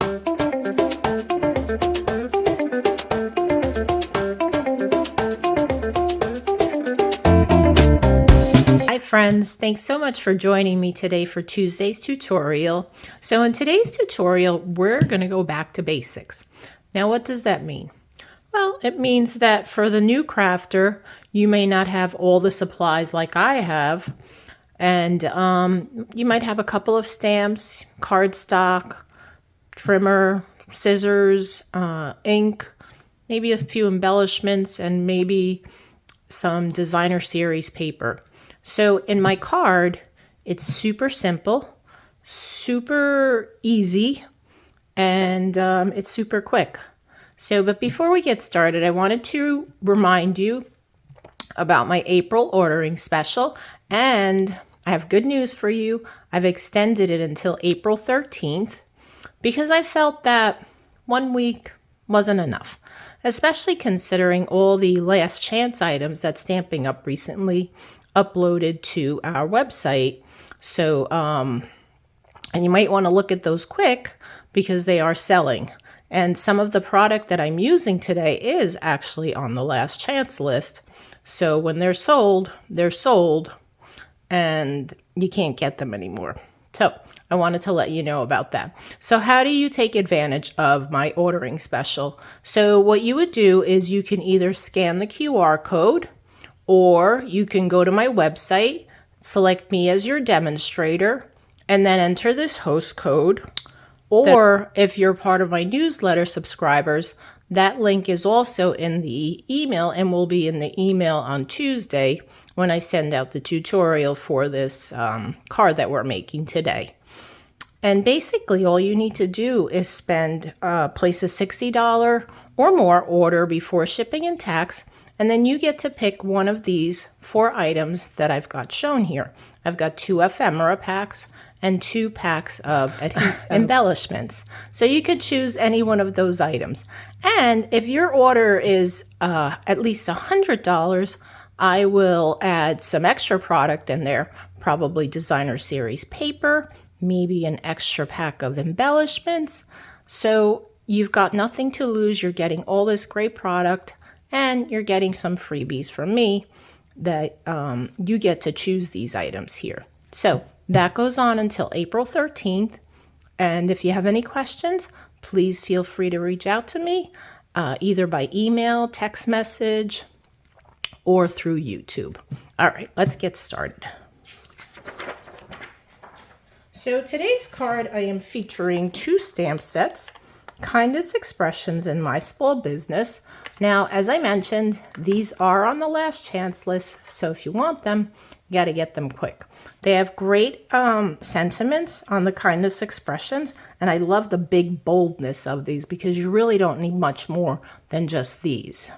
Hi friends, thanks so much for joining me today for Tuesday's tutorial. So in today's tutorial, we're going to go back to basics. Now, what does that mean? Well, it means that for the new crafter, you may not have all the supplies like I have, and you might have a couple of stamps, cardstock, trimmer, scissors, ink, maybe a few embellishments, and maybe some designer series paper. So in my card, it's super simple, super easy, and it's super quick. So, but before we get started, I wanted to remind you about my April ordering special, and I have good news for you. I've extended it until April 13th because I felt that 1 week wasn't enough, especially considering all the last chance items that Stampin' Up recently uploaded to our website. So, and you might want to look at those quick because they are selling. And some of the product that I'm using today is actually on the last chance list. So when they're sold, and you can't get them anymore. So I wanted to let you know about that. So how do you take advantage of my ordering special? So what you would do is you can either scan the QR code, or you can go to my website, select me as your demonstrator, and then enter this host code. Or if you're part of my newsletter subscribers, that link is also in the email and will be in the email on Tuesday when I send out the tutorial for this card that we're making today. And basically all you need to do is place a $60 or more order before shipping and tax, and then you get to pick one of these 4 items that I've got shown here. I've got 2 ephemera packs and 2 packs of adhesive embellishments. So you could choose any one of those items. And if your order is at least $100, I will add some extra product in there, probably designer series paper, maybe an extra pack of embellishments. So you've got nothing to lose. You're getting all this great product, and you're getting some freebies from me that you get to choose these items here. So that goes on until April 13th. And if you have any questions, please feel free to reach out to me either by email, text message, or through YouTube. All right, let's get started. So today's card, I am featuring 2 stamp sets, Kindness Expressions in My Small Business. Now, as I mentioned, these are on the last chance list, so if you want them, you got to get them quick. They have great sentiments on the Kindness Expressions, and I love the big boldness of these because you really don't need much more than just these.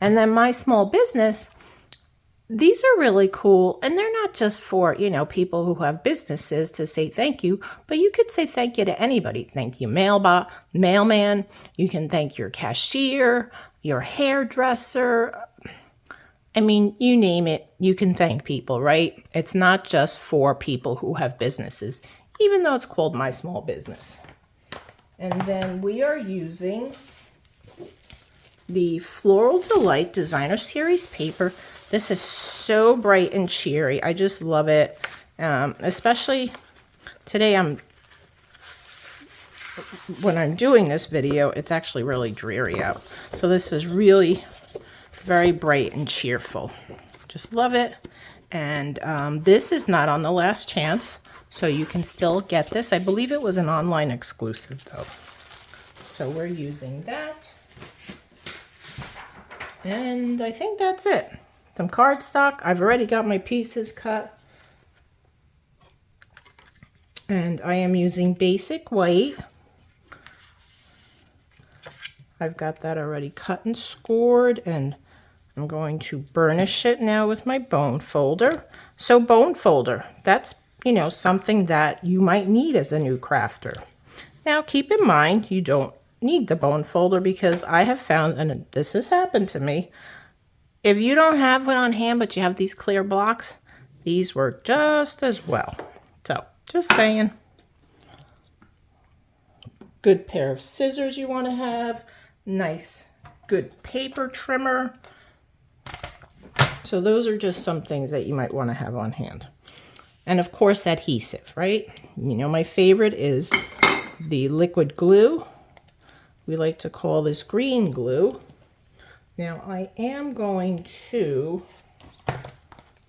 And then My Small Business, these are really cool, and they're not just for, people who have businesses to say thank you, but you could say thank you to anybody. Thank you, mailman. You can thank your cashier, your hairdresser. I mean, you name it, you can thank people, right? It's not just for people who have businesses, even though it's called My Small Business. And then we are using the Floral Delight Designer Series paper. This is so bright and cheery. I just love it. Especially today, when I'm doing this video, it's actually really dreary out. So this is really very bright and cheerful. Just love it. And this is not on the last chance, so you can still get this. I believe it was an online exclusive though. So we're using that. And I think that's it. Some cardstock. I've already got my pieces cut. And I am using basic white. I've got that already cut and scored, and I'm going to burnish it now with my bone folder. So bone folder, that's, something that you might need as a new crafter. Now keep in mind, you don't need the bone folder because I have found, and this has happened to me, if you don't have one on hand but you have these clear blocks, these work just as well. So just saying. good pair of scissors you want to have, nice, good paper trimmer. So those are just some things that you might want to have on hand. And of course, adhesive, right? You know, my favorite is the liquid glue. We like to call this green glue. Now I am going to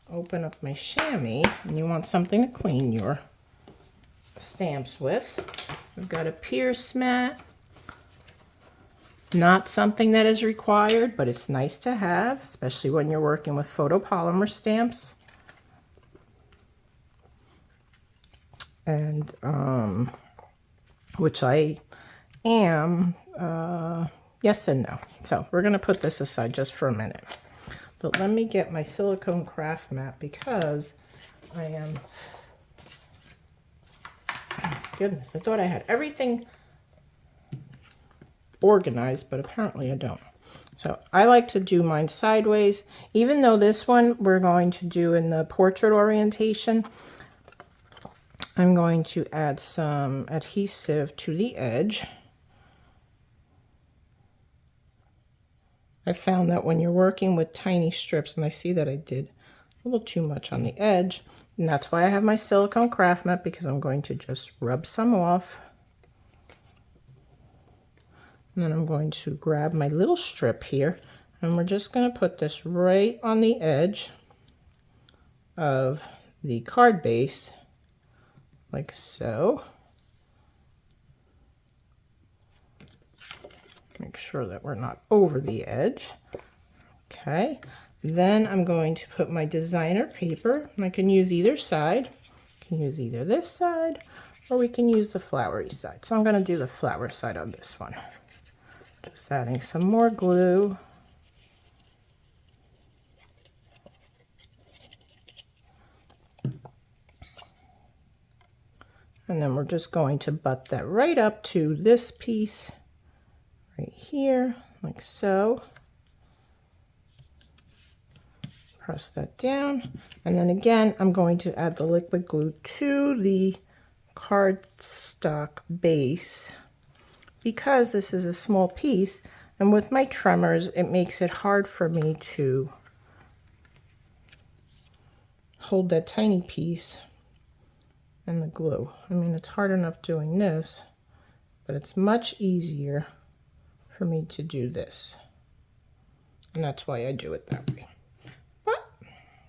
open up my chamois, and you want something to clean your stamps with. We've got a pierce mat. Not something that is required, but it's nice to have, especially when you're working with photopolymer stamps. And which I am, yes and no. So we're going to put this aside just for a minute. But let me get my silicone craft mat because I am, goodness, I thought I had everything organized, but apparently I don't. So I like to do mine sideways, even though this one we're going to do in the portrait orientation. I'm going to add some adhesive to the edge. I found that when you're working with tiny strips, and I see that I did a little too much on the edge, and that's why I have my silicone craft mat, because I'm going to just rub some off. And then I'm going to grab my little strip here, and we're just going to put this right on the edge of the card base, like so. Make sure that we're not over the edge. Okay, then I'm going to put my designer paper, and I can use either side. I can use either this side, or we can use the flowery side. So I'm going to do the flower side on this one. Just adding some more glue. And then we're just going to butt that right up to this piece right here, like so. Press that down. And then again, I'm going to add the liquid glue to the cardstock base, because this is a small piece, and with my tremors, it makes it hard for me to hold that tiny piece and the glue. I mean, it's hard enough doing this, but it's much easier for me to do this. And that's why I do it that way. But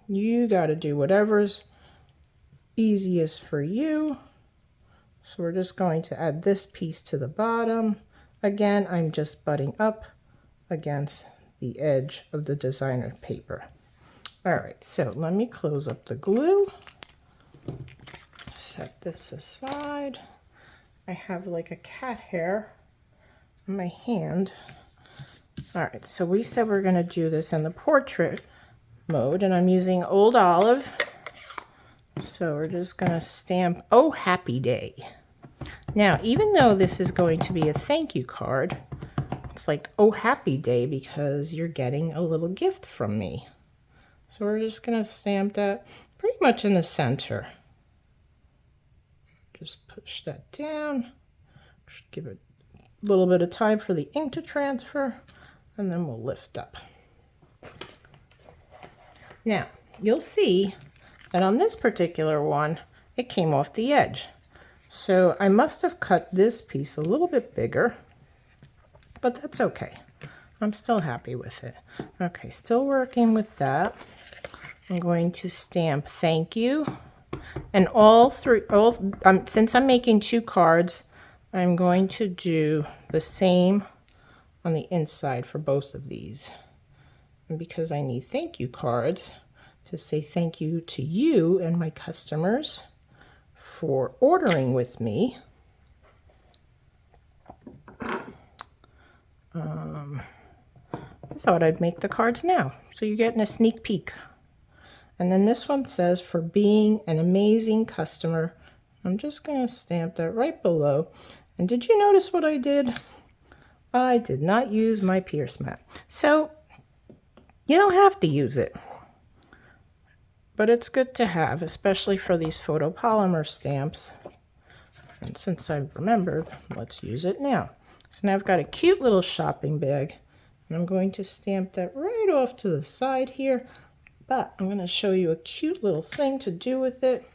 you got to do whatever's easiest for you. So we're just going to add this piece to the bottom. Again, I'm just butting up against the edge of the designer paper. All right, so let me close up the glue. Set this aside. I have like a cat hair in my hand. All right, so we said we're going to do this in the portrait mode, and I'm using Old Olive. So we're just going to stamp, "Oh, happy day." Now, even though this is going to be a thank you card, it's like, "Oh, happy day," because you're getting a little gift from me. So we're just going to stamp that pretty much in the center. Just push that down. Just give it a little bit of time for the ink to transfer, and then we'll lift up. Now, you'll see that on this particular one, it came off the edge. So I must have cut this piece a little bit bigger, but that's okay. I'm still happy with it. Okay, still working with that. I'm going to stamp thank you. And since I'm making 2 cards, I'm going to do the same on the inside for both of these. And because I need thank you cards to say thank you to you and my customers for ordering with me, I thought I'd make the cards now, so you're getting a sneak peek. And then this one says, "For being an amazing customer." I'm just going to stamp that right below. And did you notice what I did? I did not use my pierce mat. So you don't have to use it, but it's good to have, especially for these photopolymer stamps. And since I've remembered, let's use it now. So now I've got a cute little shopping bag, and I'm going to stamp that right off to the side here, but I'm going to show you a cute little thing to do with it.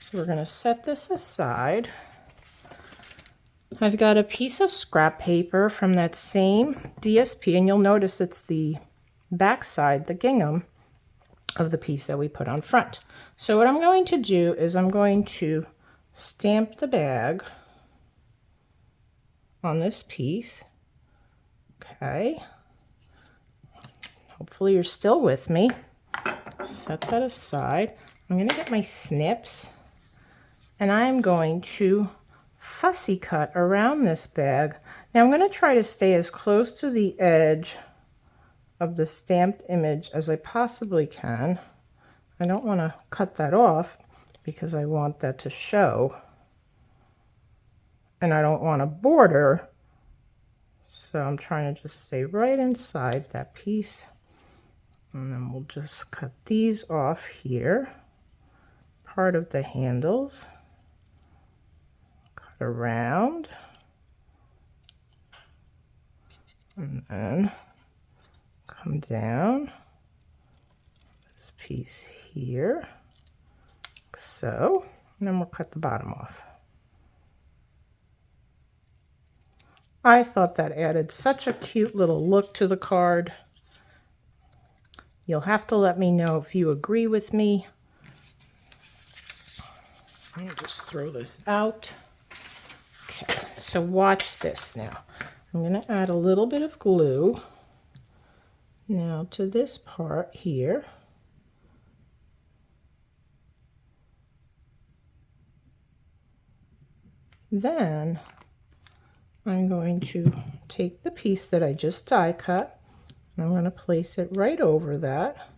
So we're going to set this aside. I've got a piece of scrap paper from that same DSP, and you'll notice it's the back side, the gingham of the piece that we put on front. So what I'm going to do is I'm going to stamp the bag on this piece. Okay. Hopefully you're still with me. Set that aside. I'm going to get my snips, and I'm going to fussy cut around this bag. Now I'm going to try to stay as close to the edge of the stamped image as I possibly can. I don't want to cut that off because I want that to show, and I don't want a border, so I'm trying to just stay right inside that piece. And then we'll just cut these off here, part of the handles, cut around, and then come down this piece here, like so, and then we'll cut the bottom off. I thought that added such a cute little look to the card. You'll have to let me know if you agree with me. Let me just throw this out. Okay, so watch this now. I'm going to add a little bit of glue now to this part here. Then I'm going to take the piece that I just die cut, and I'm going to place it right over that.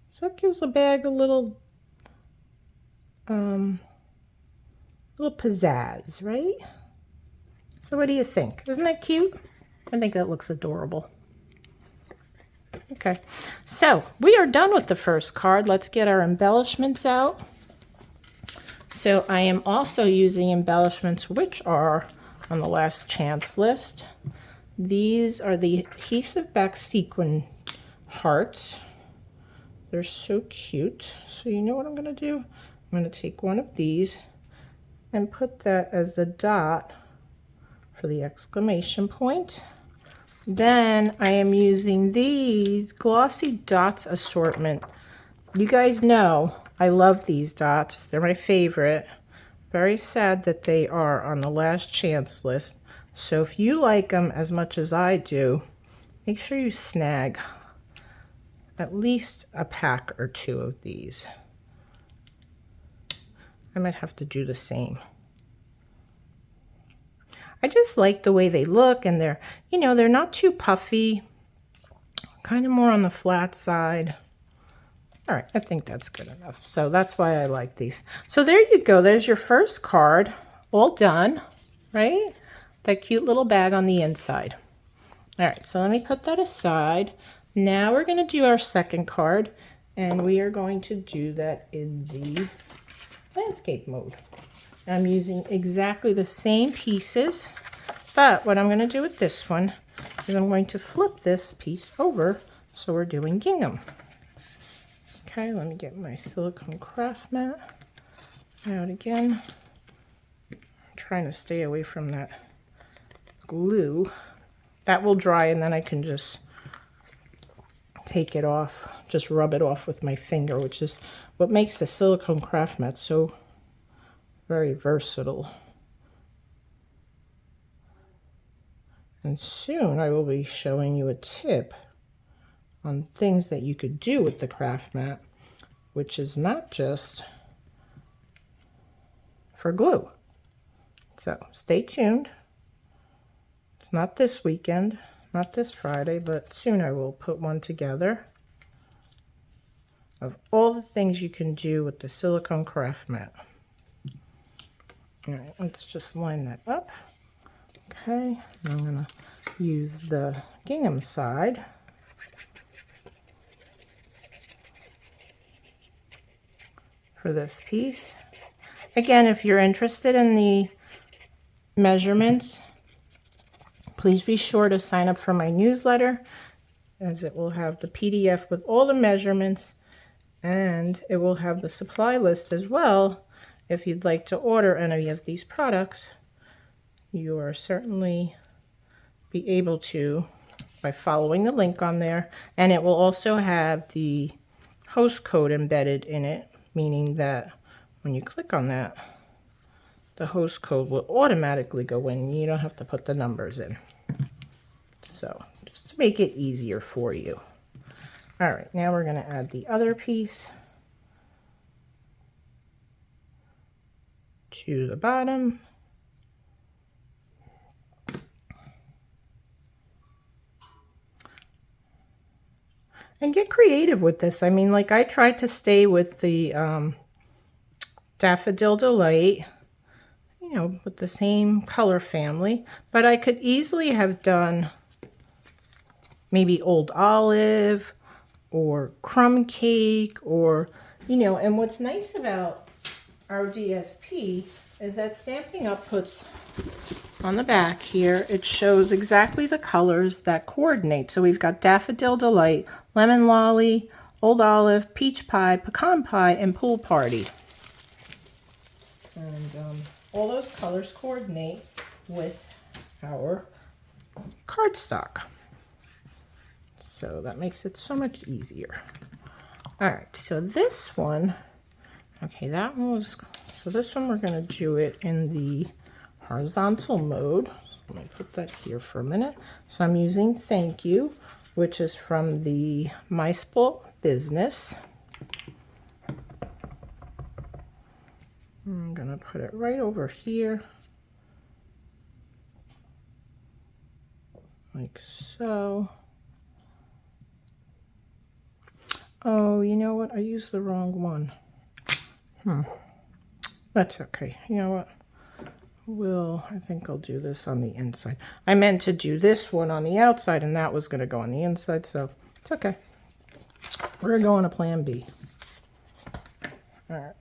So it gives the bag a little pizzazz, right? So what do you think? Isn't that cute? I think that looks adorable. Okay, so we are done with the first card. Let's get our embellishments out. So I am also using embellishments which are on the last chance list. These are the adhesive back sequin hearts. They're so cute. So you know what I'm going to do? I'm going to take one of these and put that as the dot for the exclamation point. Then I am using these glossy dots assortment. You guys know I love these dots. They're my favorite. Very sad that they are on the last chance list. So if you like them as much as I do, make sure you snag at least a pack or two of these. I might have to do the same. I just like the way they look, and they're, you know, they're not too puffy, kind of more on the flat side. All right, I think that's good enough. So that's why I like these. So there you go. There's your first card, all done, right? That cute little bag on the inside. All right, so let me put that aside. Now we're going to do our second card, and we are going to do that in the landscape mode. I'm using exactly the same pieces, but what I'm going to do with this one is I'm going to flip this piece over, so we're doing gingham. Okay, let me get my silicone craft mat out again. I'm trying to stay away from that glue. That will dry, and then I can just take it off, just rub it off with my finger, which is what makes the silicone craft mat so very versatile. And soon I will be showing you a tip on things that you could do with the craft mat, which is not just for glue. So stay tuned. It's not this weekend, not this Friday, but soon I will put one together of all the things you can do with the silicone craft mat. All right, let's just line that up. Okay, I'm going to use the gingham side. For this piece. Again, if you're interested in the measurements, please be sure to sign up for my newsletter, as it will have the PDF with all the measurements, and it will have the supply list as well. If you'd like to order any of these products, you are certainly be able to by following the link on there. And it will also have the host code embedded in it, meaning that when you click on that, the host code will automatically go in. You don't have to put the numbers in. So just to make it easier for you. All right, now we're going to add the other piece to the bottom. And get creative with this. I mean, like I tried to stay with the Daffodil Delight, you know, with the same color family, but I could easily have done maybe Old Olive or Crumb Cake, or, you know, and what's nice about our DSP is that Stampin' Up! Puts on the back here, it shows exactly the colors that coordinate. So we've got Daffodil Delight, Lemon Lolly, Old Olive, Peach Pie, Pecan Pie, and Pool Party. And all those colors coordinate with our cardstock. So that makes it so much easier. All right, so this one, okay, that one was, so this one we're gonna do it in the horizontal mode. So let me put that here for a minute. So I'm using Thank You, which is from the My Spoilt Business. I'm gonna put it right over here, like so. Oh, you know what? I used the wrong one. That's okay. You know what? I think I'll do this on the inside. I meant to do this one on the outside, and that was going to go on the inside, so it's okay. We're going to plan B. All right.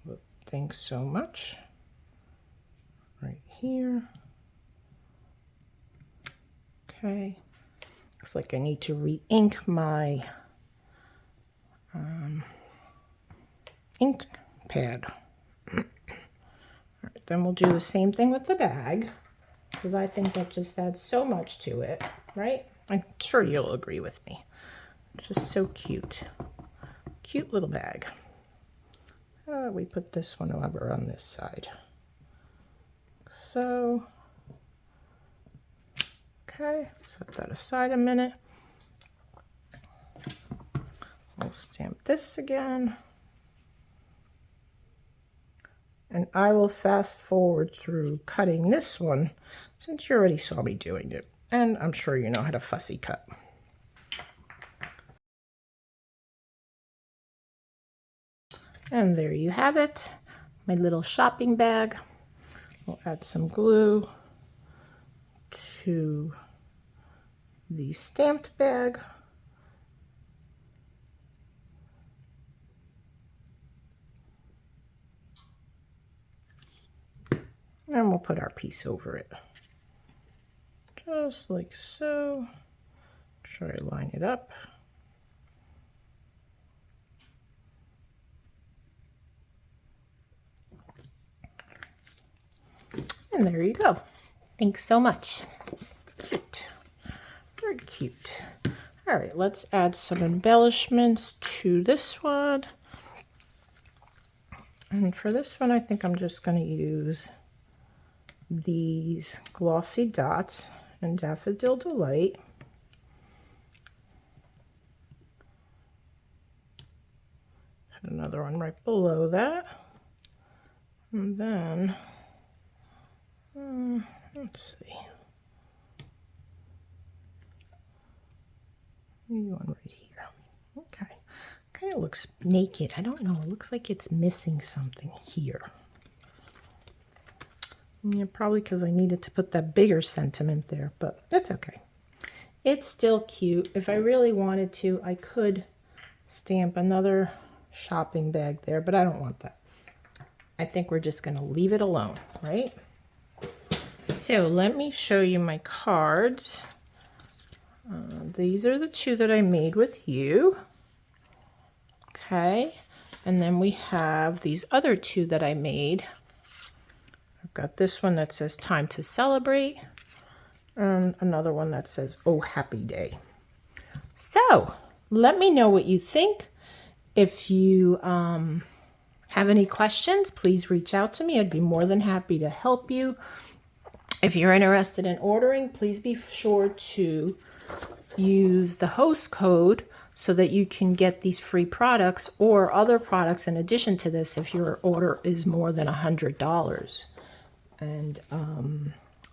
Well, thanks so much. Right here. Okay. Looks like I need to re-ink my ink pad. All right, then we'll do the same thing with the bag, because I think that just adds so much to it, right? I'm sure you'll agree with me. It's just so cute. Cute little bag. We put this one over on this side. So, okay, set that aside a minute. We'll stamp this again. And I will fast forward through cutting this one, since you already saw me doing it. And I'm sure you know how to fussy cut. And there you have it, my little shopping bag. We'll add some glue to the stamped bag. And we'll put our piece over it. Just like so. Try to line it up. And there you go. Thanks so much. Cute. Very cute. All right, let's add some embellishments to this one. And for this one, I think I'm just going to use these glossy dots in Daffodil Delight. Put another one right below that. And then, let's see. Maybe one right here. Okay. Kind of looks naked. I don't know. It looks like it's missing something here. Yeah, probably because I needed to put that bigger sentiment there, but that's okay. It's still cute. If I really wanted to, I could stamp another shopping bag there, but I don't want that. I think we're just going to leave it alone, right? So let me show you my cards. These are the two that I made with you. Okay, and then we have these other two that I made. I've got this one that says time to celebrate, and another one that says, oh, happy day. So let me know what you think. If you have any questions, please reach out to me. I'd be more than happy to help you. If you're interested in ordering, please be sure to use the host code so that you can get these free products or other products in addition to this if your order is more than $100. And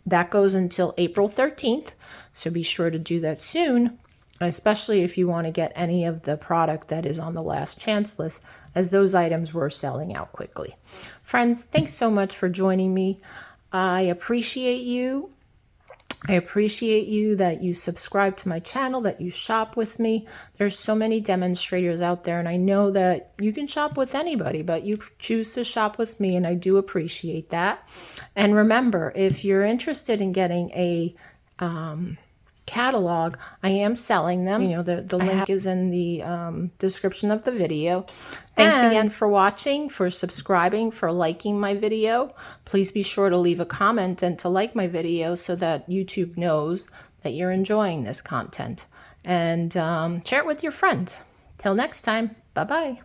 that goes until April 13th, so be sure to do that soon, especially if you want to get any of the product that is on the last chance list, as those items were selling out quickly. Friends, thanks so much for joining me. I appreciate you. I appreciate you that you subscribe to my channel, that you shop with me. There's so many demonstrators out there, and I know that you can shop with anybody, but you choose to shop with me, and I do appreciate that. And remember, if you're interested in getting a catalog, I am selling them. You know, the link is in the description of the video. Thanks again for watching, for subscribing, for liking my video. Please be sure to leave a comment and to like my video so that YouTube knows that you're enjoying this content. And share it with your friends. Till next time, bye-bye.